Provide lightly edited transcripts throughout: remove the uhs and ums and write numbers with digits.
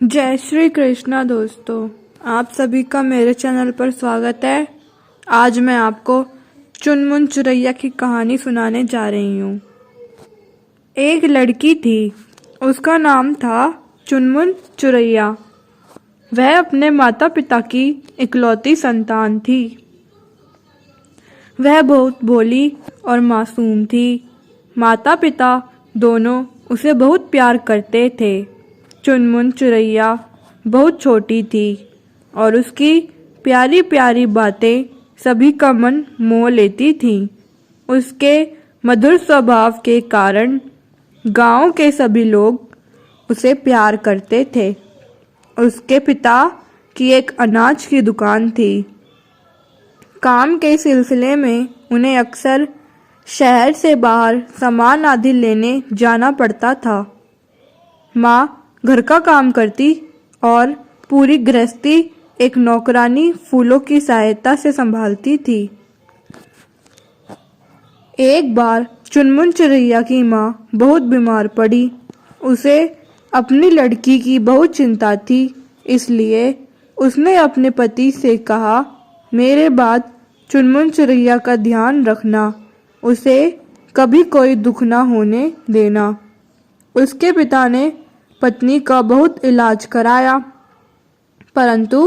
जय श्री कृष्णा दोस्तों, आप सभी का मेरे चैनल पर स्वागत है। आज मैं आपको चुनमुन चुरैया की कहानी सुनाने जा रही हूँ। एक लड़की थी, उसका नाम था चुनमुन चुरैया। वह अपने माता पिता की इकलौती संतान थी। वह बहुत भोली और मासूम थी। माता पिता दोनों उसे बहुत प्यार करते थे। चुनमुन चुरैया बहुत छोटी थी और उसकी प्यारी प्यारी बातें सभी का मन मोह लेती थीं। उसके मधुर स्वभाव के कारण गांव के सभी लोग उसे प्यार करते थे। उसके पिता की एक अनाज की दुकान थी। काम के सिलसिले में उन्हें अक्सर शहर से बाहर सामान आदि लेने जाना पड़ता था। माँ घर का काम करती और पूरी गृहस्थी एक नौकरानी फूलों की सहायता से संभालती थी। एक बार चुनमुन चुरैया की माँ बहुत बीमार पड़ी। उसे अपनी लड़की की बहुत चिंता थी, इसलिए उसने अपने पति से कहा, मेरे बाद चुनमुन चुरैया का ध्यान रखना, उसे कभी कोई दुख ना होने देना। उसके पिता ने पत्नी का बहुत इलाज कराया, परंतु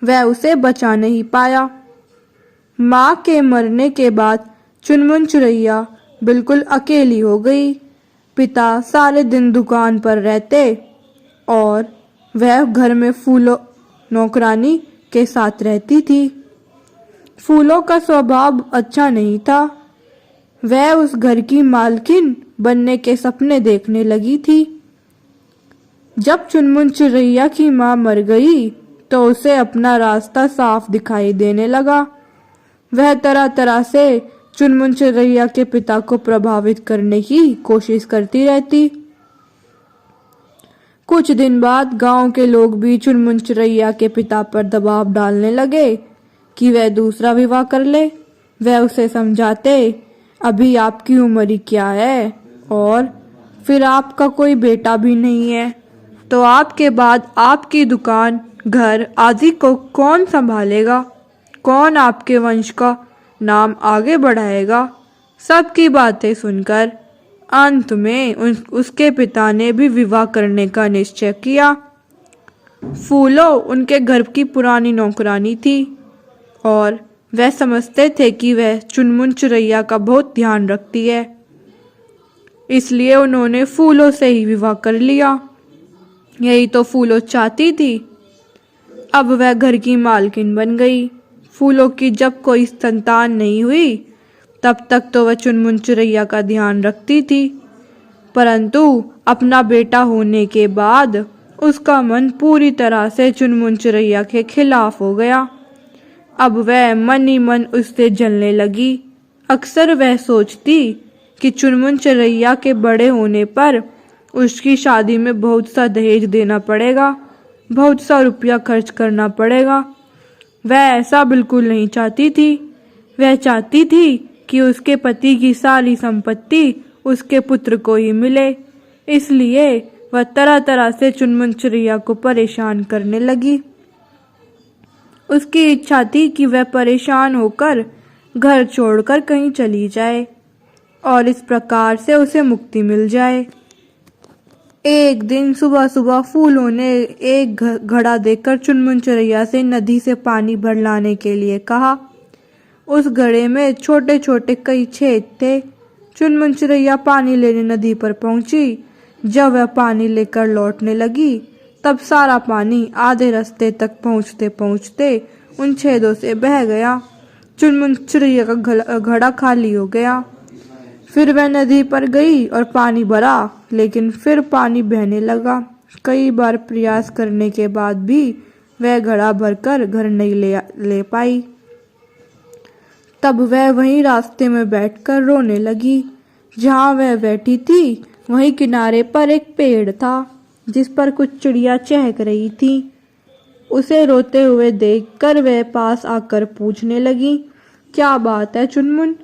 वह उसे बचा नहीं पाया। माँ के मरने के बाद चुनमुन चुरैया बिल्कुल अकेली हो गई। पिता सारे दिन दुकान पर रहते और वह घर में फूलों नौकरानी के साथ रहती थी। फूलों का स्वभाव अच्छा नहीं था। वह उस घर की मालकिन बनने के सपने देखने लगी थी। जब चुनमुन चुरैया की माँ मर गई तो उसे अपना रास्ता साफ दिखाई देने लगा। वह तरह तरह से चुनमुन चुरैया के पिता को प्रभावित करने की कोशिश करती रहती। कुछ दिन बाद गांव के लोग भी चुनमुन चुरैया के पिता पर दबाव डालने लगे कि वह दूसरा विवाह कर ले। वह उसे समझाते, अभी आपकी उम्र ही क्या है और फिर आपका कोई बेटा भी नहीं है, तो आपके बाद आपकी दुकान, घर आदि को कौन संभालेगा? कौन आपके वंश का नाम आगे बढ़ाएगा? सबकी बातें सुनकर अंत में उसके पिता ने भी विवाह करने का निश्चय किया। फूलो उनके घर की पुरानी नौकरानी थी और वह समझते थे कि वह चुनमुन चुरैया का बहुत ध्यान रखती है, इसलिए उन्होंने फूलों से ही विवाह कर लिया। यही तो फूलो चाहती थी। अब वह घर की मालकिन बन गई। फूलों की जब कोई संतान नहीं हुई तब तक तो वह चुनमुन चुरैया का ध्यान रखती थी, परंतु अपना बेटा होने के बाद उसका मन पूरी तरह से चुनमुन चुरैया के खिलाफ हो गया। अब वह मन ही मन उससे जलने लगी। अक्सर वह सोचती कि चुनमुन चुरैया के बड़े होने पर उसकी शादी में बहुत सा दहेज देना पड़ेगा, बहुत सा रुपया खर्च करना पड़ेगा। वह ऐसा बिल्कुल नहीं चाहती थी। वह चाहती थी कि उसके पति की सारी संपत्ति उसके पुत्र को ही मिले। इसलिए वह तरह तरह से चुनमुन चुरैया को परेशान करने लगी। उसकी इच्छा थी कि वह परेशान होकर घर छोड़कर कहीं चली जाए और इस प्रकार से उसे मुक्ति मिल जाए। एक दिन सुबह सुबह फूलों ने एक घड़ा देकर चुनमुन चुरैया से नदी से पानी भर लाने के लिए कहा। उस घड़े में छोटे छोटे कई छेद थे। चुनमुन चुरैया पानी लेने नदी पर पहुंची। जब वह पानी लेकर लौटने लगी तब सारा पानी आधे रास्ते तक पहुंचते पहुंचते उन छेदों से बह गया। चुनमुन चुरैया का घड़ा खाली हो गया। फिर वह नदी पर गई और पानी भरा, लेकिन फिर पानी बहने लगा। कई बार प्रयास करने के बाद भी वह घड़ा भरकर घर नहीं ले पाई। तब वह वहीं रास्ते में बैठकर रोने लगी। जहाँ वह बैठी थी वहीं किनारे पर एक पेड़ था जिस पर कुछ चिड़िया चहक रही थी। उसे रोते हुए देखकर वह पास आकर पूछने लगी, क्या बात है चुनमुन,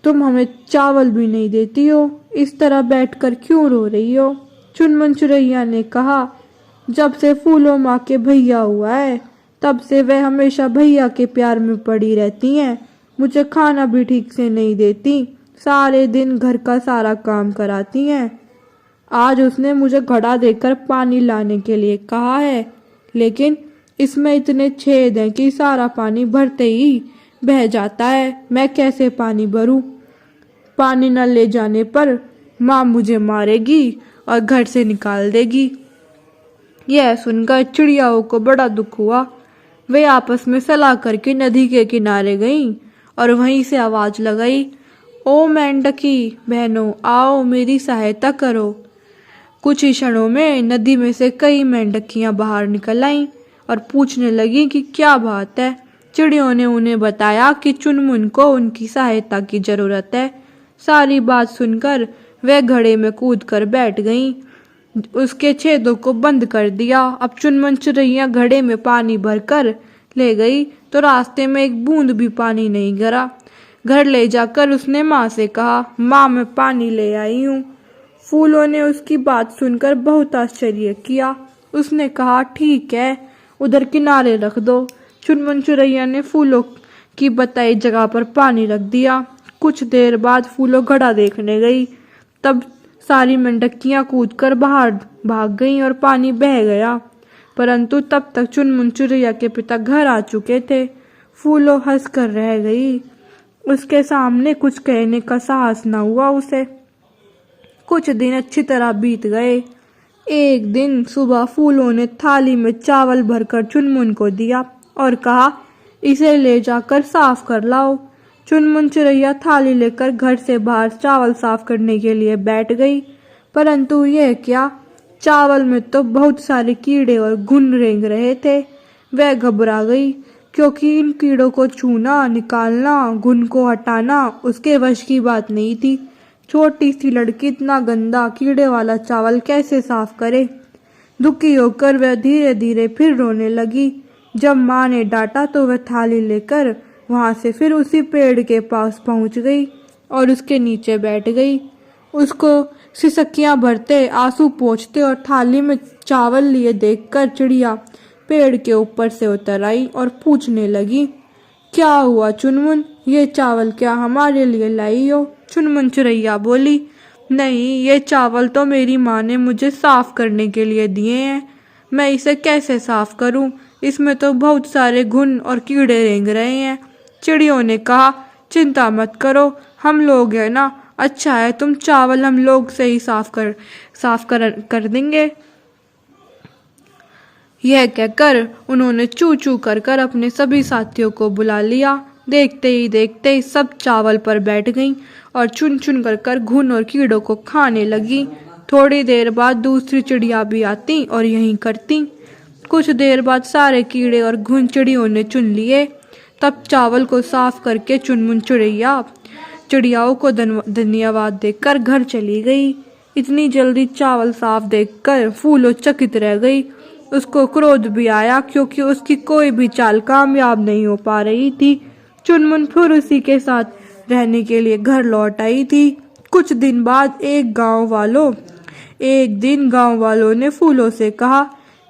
तुम हमें चावल भी नहीं देती हो, इस तरह बैठकर क्यों रो रही हो? चुनमुन चिड़ैया ने कहा, जब से फूलों माँ के भैया हुआ है तब से वह हमेशा भैया के प्यार में पड़ी रहती हैं। मुझे खाना भी ठीक से नहीं देती, सारे दिन घर का सारा काम कराती हैं। आज उसने मुझे घड़ा देकर पानी लाने के लिए कहा है, लेकिन इसमें इतने छेद हैं कि सारा पानी भरते ही बह जाता है। मैं कैसे पानी भरूं? पानी न ले जाने पर माँ मुझे मारेगी और घर से निकाल देगी। यह सुनकर चिड़ियाओं को बड़ा दुख हुआ। वे आपस में सलाह करके नदी के किनारे गईं और वहीं से आवाज लगाई, ओ मेंढकी बहनों, आओ मेरी सहायता करो। कुछ ही क्षणों में नदी में से कई मेंढकियां बाहर निकल आईं और पूछने लगी कि क्या बात है। चिड़ियों ने उन्हें बताया कि चुनमुन को उनकी सहायता की जरूरत है। सारी बात सुनकर वे घड़े में कूद कर बैठ गईं, उसके छेदों को बंद कर दिया। अब चुनमुन चिड़ैया घड़े में पानी भरकर ले गई तो रास्ते में एक बूंद भी पानी नहीं गिरा। घर ले जाकर उसने माँ से कहा, माँ मैं पानी ले आई हूँ। फूलों ने उसकी बात सुनकर बहुत आश्चर्य किया। उसने कहा, ठीक है, उधर किनारे रख दो। चुनमुन चिड़ैया ने फूलों की बताई जगह पर पानी रख दिया। कुछ देर बाद फूलों घड़ा देखने गई, तब सारी मेंढकियां कूदकर बाहर भाग गईं और पानी बह गया। परंतु तब तक चुनमुन चिड़ैया के पिता घर आ चुके थे। फूलों हंस कर रह गई, उसके सामने कुछ कहने का साहस न हुआ उसे। कुछ दिन अच्छी तरह बीत गए। एक दिन सुबह फूलों ने थाली में चावल भरकर चुनमुन को दिया और कहा, इसे ले जाकर साफ कर लाओ। चुनमुन चिड़ैया थाली लेकर घर से बाहर चावल साफ करने के लिए बैठ गई, परंतु यह क्या, चावल में तो बहुत सारे कीड़े और घुन रेंग रहे थे। वह घबरा गई, क्योंकि इन कीड़ों को छूना, निकालना, घुन को हटाना उसके वश की बात नहीं थी। छोटी सी लड़की इतना गंदा कीड़े वाला चावल कैसे साफ करे? दुखी होकर वह धीरे धीरे फिर रोने लगी। जब माँ ने डांटा तो वह थाली लेकर वहां से फिर उसी पेड़ के पास पहुंच गई और उसके नीचे बैठ गई। उसको सिसकियां भरते, आंसू पोंछते और थाली में चावल लिए देखकर चिड़िया पेड़ के ऊपर से उतर आई और पूछने लगी, क्या हुआ चुनमुन, ये चावल क्या हमारे लिए लाई हो? चुनमुन चिड़ैया बोली, नहीं, ये चावल तो मेरी माँ ने मुझे साफ करने के लिए दिए हैं। मैं इसे कैसे साफ करूं? इसमें तो बहुत सारे घुन और कीड़े रेंग रहे हैं। चिड़ियों ने कहा, चिंता मत करो, हम लोग हैं ना, अच्छा है तुम चावल हम लोग से ही साफ कर देंगे। यह कहकर उन्होंने चू चू कर अपने सभी साथियों को बुला लिया। देखते ही देखते सब चावल पर बैठ गईं और चुन चुन कर घुन और कीड़ों को खाने लगी। थोड़ी देर बाद दूसरी चिड़िया भी आती और यही करती। कुछ देर बाद सारे कीड़े और घुन चिड़ियों ने चुन लिए। तब चावल को साफ करके चुनमुन चिड़ैया चिड़ियाओं को धन्यवाद देकर घर चली गई। इतनी जल्दी चावल साफ देखकर फूलों चकित रह गई। उसको क्रोध भी आया, क्योंकि उसकी कोई भी चाल कामयाब नहीं हो पा रही थी। चुनमुन फिर उसी के साथ रहने के लिए घर लौट आई थी। कुछ दिन बाद एक दिन गांव वालों ने फूलों से कहा,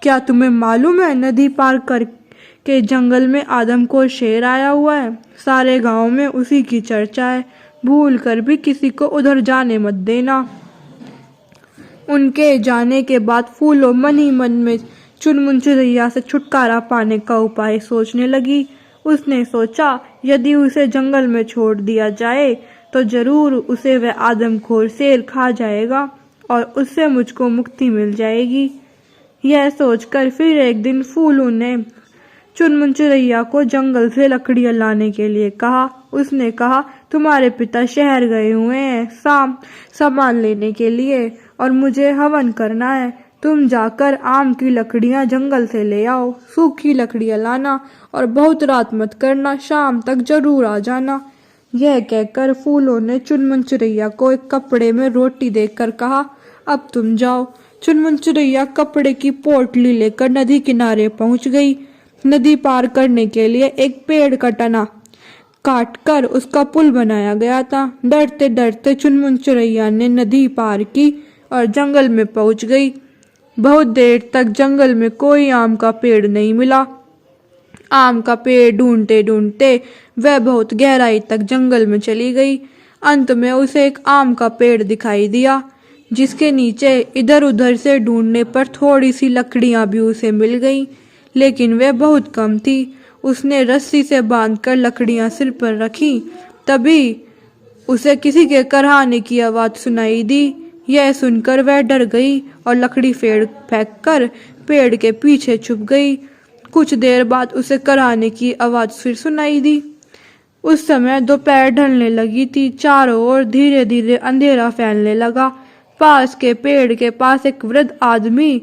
क्या तुम्हें मालूम है, नदी पार करके जंगल में आदमखोर शेर आया हुआ है। सारे गांव में उसी की चर्चा है, भूल कर भी किसी को उधर जाने मत देना। उनके जाने के बाद फूलों मन ही मन में चुनमुन चिड़ैया से छुटकारा पाने का उपाय सोचने लगी। उसने सोचा, यदि उसे जंगल में छोड़ दिया जाए तो जरूर उसे वह आदमखोर शेर खा जाएगा और उससे मुझको मुक्ति मिल जाएगी। यह सोचकर फिर एक दिन फूलों ने चुनमुन चिड़ैया को जंगल से लकड़ियां लाने के लिए कहा। उसने कहा, तुम्हारे पिता शहर गए हुए हैं सामान लेने के लिए और मुझे हवन करना है। तुम जाकर आम की लकड़ियां जंगल से ले आओ, सूखी लकड़ियां लाना और बहुत रात मत करना, शाम तक जरूर आ जाना। यह कहकर फूलों ने चुनमुन चिड़ैया को एक कपड़े में रोटी देकर कहा, अब तुम जाओ। चुनमुन चिड़ैया कपड़े की पोटली लेकर नदी किनारे पहुंच गई। नदी पार करने के लिए एक पेड़ का तना काटकर उसका पुल बनाया गया था। डरते डरते चुनमुन चिड़ैया ने नदी पार की और जंगल में पहुंच गई। बहुत देर तक जंगल में कोई आम का पेड़ नहीं मिला। आम का पेड़ ढूंढते ढूंढते वह बहुत गहराई तक जंगल में चली गई। अंत में उसे एक आम का पेड़ दिखाई दिया, जिसके नीचे इधर उधर से ढूंढने पर थोड़ी सी लकड़ियां भी उसे मिल गईं, लेकिन वह बहुत कम थी। उसने रस्सी से बांधकर लकड़ियां सिर पर रखी। तभी उसे किसी के कराहने की आवाज सुनाई दी। यह सुनकर वह डर गई और लकड़ी फेंककर पेड़ के पीछे छुप गई। कुछ देर बाद उसे कराहने की आवाज फिर सुनाई दी। उस समय दोपहर ढलने लगी थी। चारों ओर धीरे धीरे अंधेरा फैलने लगा। पास के पेड़ के पास एक वृद्ध आदमी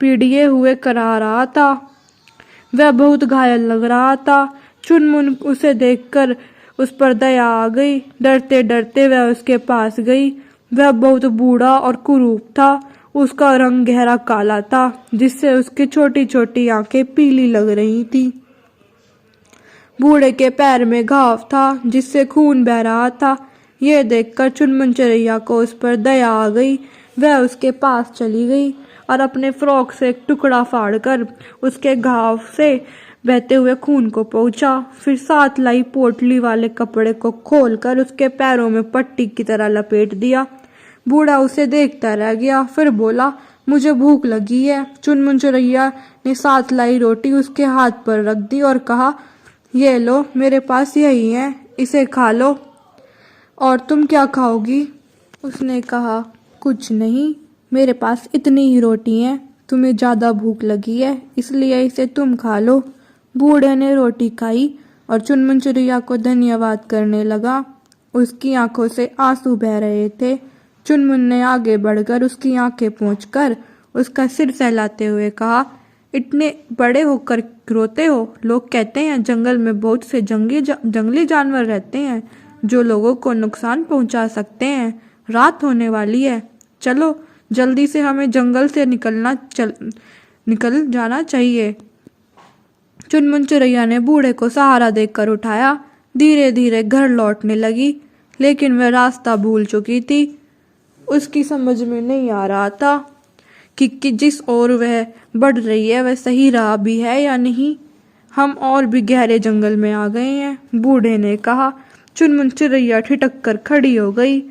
पीड़िए हुए करा रहा था। वह बहुत घायल लग रहा था। चुनमुन उसे देखकर उस पर दया आ गई। डरते डरते वह उसके पास गई। वह बहुत बूढ़ा और कुरूप था। उसका रंग गहरा काला था, जिससे उसकी छोटी छोटी आंखें पीली लग रही थी। बूढ़े के पैर में घाव था, जिससे खून बह रहा था। यह देखकर चुनमुन चिड़ैया को उस पर दया आ गई। वह उसके पास चली गई और अपने फ्रॉक से एक टुकड़ा फाड़कर उसके घाव से बहते हुए खून को पोंछा। फिर साथ लाई पोटली वाले कपड़े को खोलकर उसके पैरों में पट्टी की तरह लपेट दिया। बूढ़ा उसे देखता रह गया। फिर बोला, मुझे भूख लगी है। चुनमुन चिड़ैया ने साथ लाई रोटी उसके हाथ पर रख दी और कहा, ये लो, मेरे पास यही है, इसे खा लो। और तुम क्या खाओगी? उसने कहा, कुछ नहीं, मेरे पास इतनी ही रोटी है। तुम्हें ज़्यादा भूख लगी है, इसलिए इसे तुम खा लो। बूढ़े ने रोटी खाई और चुनमुन चिड़ैया को धन्यवाद करने लगा। उसकी आंखों से आंसू बह रहे थे। चुनमुन ने आगे बढ़कर उसकी आंखें पोंछकर उसका सिर सहलाते हुए कहा, इतने बड़े होकर रोते हो? लोग कहते हैं जंगल में बहुत से जंगली जानवर रहते हैं जो लोगों को नुकसान पहुंचा सकते हैं। रात होने वाली है, चलो जल्दी से हमें जंगल से निकल जाना चाहिए। चुनमुन चिड़ैया ने बूढ़े को सहारा देकर उठाया। धीरे धीरे घर लौटने लगी, लेकिन वह रास्ता भूल चुकी थी। उसकी समझ में नहीं आ रहा था कि जिस ओर वह बढ़ रही है वह सही राह भी है या नहीं। हम और भी गहरे जंगल में आ गए हैं, बूढ़े ने कहा। चुनमुन चिड़ैया ठिठक कर खड़ी हो गई।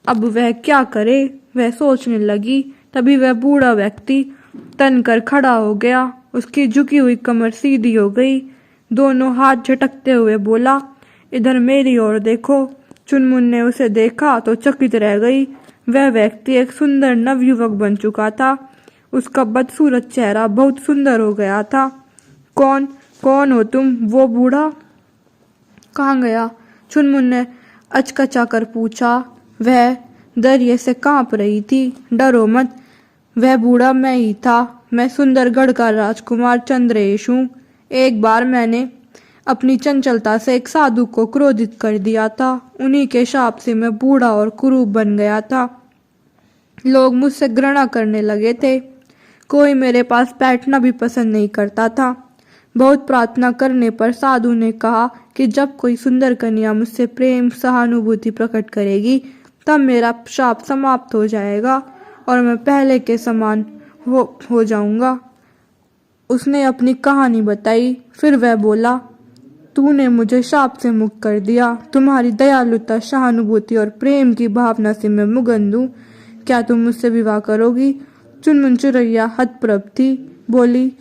अब वह क्या करे, वह सोचने लगी। तभी वह बूढ़ा व्यक्ति तन कर खड़ा हो गया। उसकी झुकी हुई कमर सीधी हो गई। दोनों हाथ झटकते हुए बोला, इधर मेरी ओर देखो। चुनमुन ने उसे देखा तो चकित रह गई। वह व्यक्ति एक सुंदर नवयुवक बन चुका था। उसका बदसूरत चेहरा बहुत सुंदर हो गया था। कौन हो तुम? वो बूढ़ा कहाँ गया? चुनमुन ने अचकचा कर पूछा। वह दरिये से कांप रही थी। डरो मत, वह बूढ़ा मैं ही था। मैं सुंदरगढ़ का राजकुमार चंद्रेश हूँ। एक बार मैंने अपनी चंचलता से एक साधु को क्रोधित कर दिया था। उन्हीं के शाप से मैं बूढ़ा और कुरूप बन गया था। लोग मुझसे घृणा करने लगे थे। कोई मेरे पास बैठना भी पसंद नहीं करता था। बहुत प्रार्थना करने पर साधु ने कहा कि जब कोई सुंदर कन्या मुझसे प्रेम सहानुभूति प्रकट करेगी तब मेरा शाप समाप्त हो जाएगा और मैं पहले के समान हो जाऊंगा। उसने अपनी कहानी बताई। फिर वह बोला, तूने मुझे शाप से मुक्त कर दिया। तुम्हारी दयालुता, सहानुभूति और प्रेम की भावना से मैं मुग्ध हूँ। क्या तुम मुझसे विवाह करोगी? चुनमुन चिड़ैया हतप्रभ थी। बोली,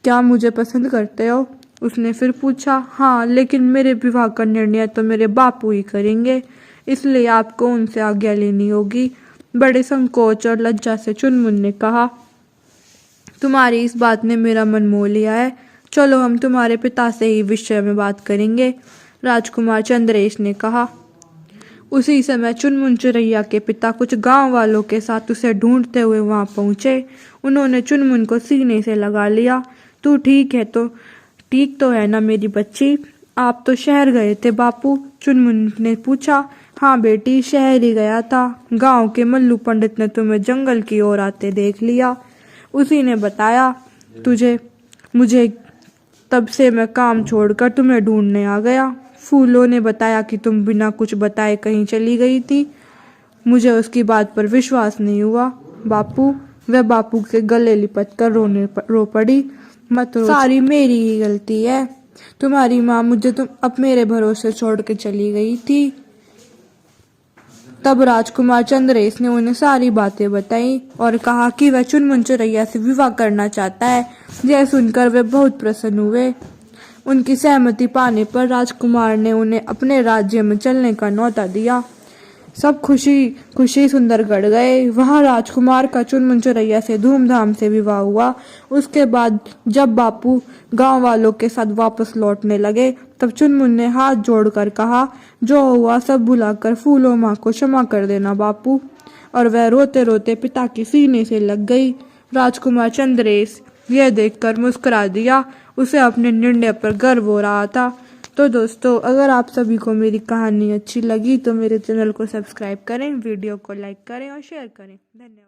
क्या मुझे पसंद करते हो? उसने फिर पूछा। हाँ, लेकिन मेरे विवाह का निर्णय तो मेरे बापू ही करेंगे, इसलिए आपको उनसे आज्ञा लेनी होगी। बड़े संकोच और लज्जा से चुनमुन ने कहा, तुम्हारी इस बात ने मेरा मन मोह लिया है। चलो हम तुम्हारे पिता से ही विषय में बात करेंगे, राजकुमार चंद्रेश ने कहा। उसी समय चुनमुन चिड़ैया के पिता कुछ गांव वालों के साथ उसे ढूंढते हुए वहां पहुंचे। उन्होंने चुनमुन को सीने से लगा लिया। तू ठीक तो है ना मेरी बच्ची? आप तो शहर गए थे बापू? चुनमुन ने पूछा। हाँ बेटी, शहर ही गया था। गांव के मल्लू पंडित ने तुम्हें जंगल की ओर आते देख लिया। उसी ने बताया मुझे तब से मैं काम छोड़कर तुम्हें ढूंढने आ गया। फूलों ने बताया कि तुम बिना कुछ बताए कहीं चली गई थी। मुझे उसकी बात पर विश्वास नहीं हुआ। बापू, वह बापू के गले लिपट कर रो पड़ी। मत रो, सारी मेरी ही गलती है। तुम्हारी माँ मुझे अब मेरे भरोसे छोड़ के चली गई थी। तब राजकुमार चंद्रेश ने उन्हें सारी बातें बताई और कहा कि वह चुनमुन चुरैया से विवाह करना चाहता है। यह सुनकर वे बहुत प्रसन्न हुए। उनकी सहमति पाने पर राजकुमार ने उन्हें अपने राज्य में चलने का न्योता दिया। सब खुशी खुशी सुंदरगढ़ गए। वहां राजकुमार का चुनमुन चुरैया से धूमधाम से विवाह हुआ। उसके बाद जब बापू गांव वालों के साथ वापस लौटने लगे, तब चुनमुन ने हाथ जोड़कर कहा, जो हुआ सब भुलाकर फूलों माँ को क्षमा कर देना बापू। और वह रोते रोते पिता के सीने से लग गई। राजकुमार चंद्रेश यह देखकर मुस्कुरा दिया। उसे अपने निर्णय पर गर्व हो रहा था। तो दोस्तों, अगर आप सभी को मेरी कहानी अच्छी लगी तो मेरे चैनल को सब्सक्राइब करें, वीडियो को लाइक करें और शेयर करें। धन्यवाद।